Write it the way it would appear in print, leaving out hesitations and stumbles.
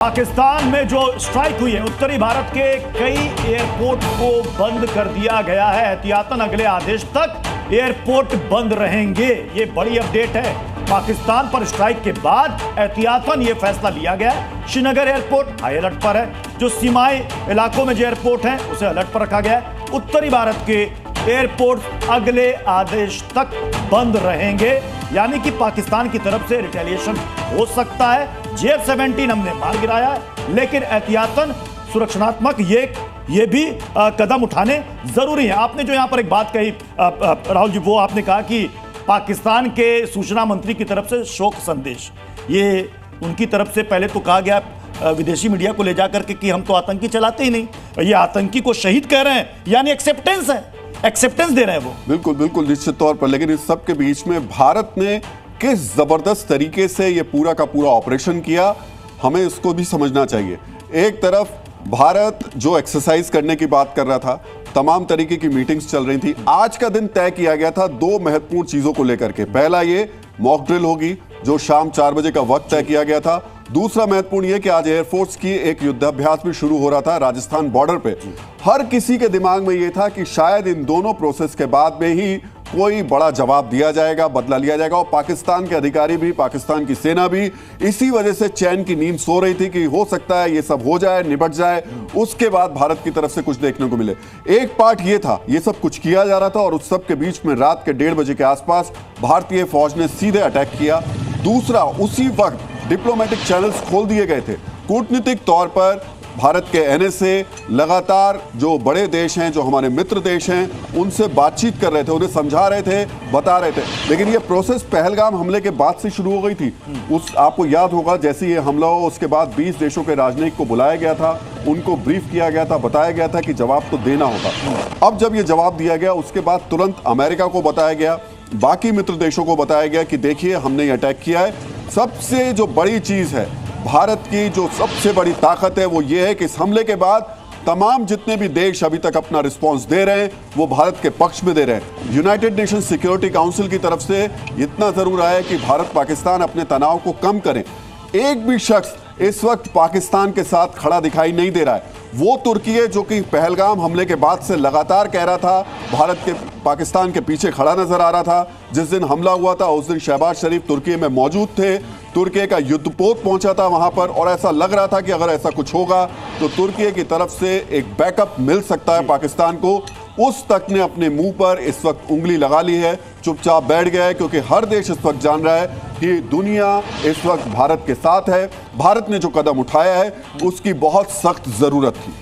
पाकिस्तान में जो स्ट्राइक हुई है, उत्तरी भारत के कई एयरपोर्ट को बंद कर दिया गया है। एहतियातन अगले आदेश तक एयरपोर्ट बंद रहेंगे। ये बड़ी अपडेट है। पाकिस्तान पर स्ट्राइक के बाद एहतियातन ये फैसला लिया गया है। श्रीनगर एयरपोर्ट हाई अलर्ट पर है। जो सीमाई इलाकों में जो एयरपोर्ट हैं उसे अलर्ट पर रखा गया है। उत्तरी भारत के एयरपोर्ट अगले आदेश तक बंद रहेंगे, यानी कि पाकिस्तान की तरफ से रिटेलिएशन हो सकता है। JF-17 हमने मार गिराया है, लेकिन एहतियातन सुरक्षात्मक ये भी कदम उठाने जरूरी है। आपने जो यहां पर एक बात कही राहुल जी, वो आपने कहा कि पाकिस्तान के सूचना मंत्री की तरफ से शोक संदेश, ये उनकी तरफ से पहले तो कहा गया विदेशी मीडिया को ले जाकर के कि हम तो आतंकी चलाते ही नहीं, ये आतंकी को शहीद कह रहे हैं, यानी एक्सेप्टेंस है, एक्सेप्टेंस दे रहे हैं वो। बिल्कुल बिल्कुल निश्चित तौर पर। लेकिन इस सब के बीच में भारत ने किस जबरदस्त तरीके से ये पूरा का पूरा ऑपरेशन किया, हमें इसको भी समझना चाहिए। एक तरफ भारत जो एक्सरसाइज करने की बात कर रहा था, तमाम तरीके की मीटिंग्स चल रही थी। आज का दिन तय किया गया था दो महत्वपूर्ण चीजों को लेकर के। पहला ये मॉक ड्रिल होगी जो शाम 4 बजे का वक्त तय किया गया था। दूसरा महत्वपूर्ण यह कि आज एयरफोर्स की एक युद्धाभ्यास भी शुरू हो रहा था राजस्थान बॉर्डर पे। हर किसी के दिमाग में यह था कि शायद इन दोनों प्रोसेस के बाद में ही कोई बड़ा जवाब दिया जाएगा, बदला लिया जाएगा। और पाकिस्तान के अधिकारी भी, पाकिस्तान की सेना भी इसी वजह से चैन की नींद सो रही थी कि हो सकता है ये सब हो जाए, निपट जाए, उसके बाद भारत की तरफ से कुछ देखने को मिले। एक पार्ट ये था, ये सब कुछ किया जा रहा था और उस सब के बीच में रात के 1:30 बजे के आसपास भारतीय फौज ने सीधे अटैक किया। दूसरा, उसी वक्त डिप्लोमेटिक चैनल्स खोल दिए गए थे। कूटनीतिक तौर पर भारत के NSA लगातार जो बड़े देश हैं, जो हमारे मित्र देश हैं, उनसे बातचीत कर रहे थे, उन्हें समझा रहे थे, बता रहे थे। लेकिन ये प्रोसेस पहलगाम हमले के बाद से शुरू हो गई थी। आपको याद होगा, जैसे ये हमला हुआ उसके बाद 20 देशों के राजनयिक को बुलाया गया था, उनको ब्रीफ किया गया था, बताया गया था कि जवाब तो देना होगा। अब जब ये जवाब दिया गया, उसके बाद तुरंत अमेरिका को बताया गया, बाकी मित्र देशों को बताया गया कि देखिए हमने ये अटैक किया है। सबसे जो बड़ी चीज है, भारत की जो सबसे बड़ी ताकत है, वो ये है कि इस हमले के बाद तमाम जितने भी देश अभी तक अपना रिस्पांस दे रहे हैं, वो भारत के पक्ष में दे रहे हैं। यूनाइटेड नेशन सिक्योरिटी काउंसिल की तरफ से इतना जरूर आया कि भारत पाकिस्तान अपने तनाव को कम करें। एक भी शख्स इस वक्त पाकिस्तान के साथ खड़ा दिखाई नहीं दे रहा है। वो तुर्की है जो कि पहलगाम हमले के बाद से लगातार कह रहा था, भारत के पाकिस्तान के पीछे खड़ा नजर आ रहा था। जिस दिन हमला हुआ था उस दिन शहबाज शरीफ तुर्की में मौजूद थे, तुर्की का युद्धपोत पहुंचा था वहां पर, और ऐसा लग रहा था कि अगर ऐसा कुछ होगा तो तुर्की की तरफ से एक बैकअप मिल सकता है पाकिस्तान को। उस तक ने अपने मुंह पर इस वक्त उंगली लगा ली है, चुपचाप बैठ गया है, क्योंकि हर देश इस वक्त जान रहा है कि दुनिया इस वक्त भारत के साथ है। भारत ने जो कदम उठाया है उसकी बहुत सख्त जरूरत थी।